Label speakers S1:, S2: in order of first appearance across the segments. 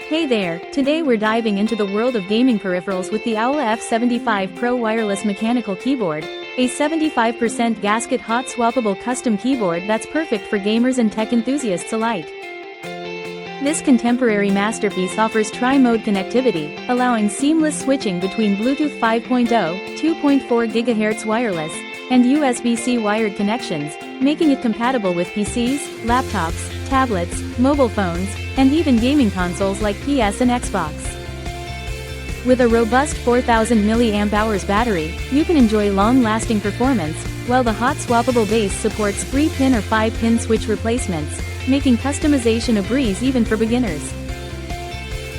S1: Hey there, today we're diving into the world of gaming peripherals with the AULA F75 Pro wireless mechanical keyboard, a 75% gasket hot-swappable custom keyboard that's perfect for gamers and tech enthusiasts alike. This contemporary masterpiece offers tri-mode connectivity, allowing seamless switching between Bluetooth 5.0, 2.4 GHz wireless, and USB-C wired connections, making it compatible with PCs, laptops, tablets, mobile phones, and even gaming consoles like PS and Xbox. With a robust 4000 mAh battery, you can enjoy long-lasting performance, while the hot-swappable base supports 3-pin or 5-pin switch replacements, making customization a breeze even for beginners.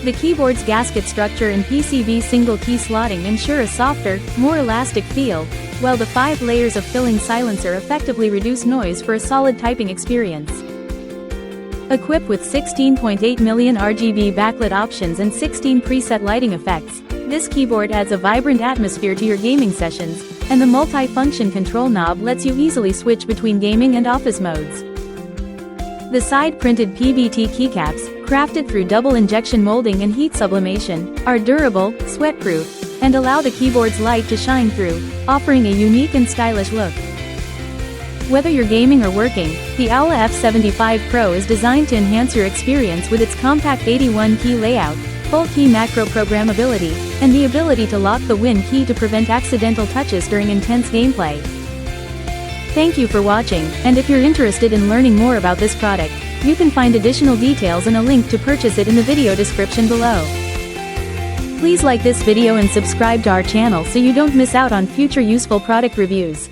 S1: The keyboard's gasket structure and PCB single-key slotting ensure a softer, more elastic feel, while the 5 layers of filling silencer effectively reduce noise for a solid typing experience. Equipped with 16.8 million RGB backlit options and 16 preset lighting effects, this keyboard adds a vibrant atmosphere to your gaming sessions, and the multi-function control knob lets you easily switch between gaming and office modes. The side-printed PBT keycaps, crafted through double injection molding and heat sublimation, are durable, sweat-proof, and allow the keyboard's light to shine through, offering a unique and stylish look. Whether you're gaming or working, the AULA F75 Pro is designed to enhance your experience with its compact 81-key layout, full-key macro programmability, and the ability to lock the Win key to prevent accidental touches during intense gameplay. Thank you for watching, and if you're interested in learning more about this product, you can find additional details and a link to purchase it in the video description below. Please like this video and subscribe to our channel so you don't miss out on future useful product reviews.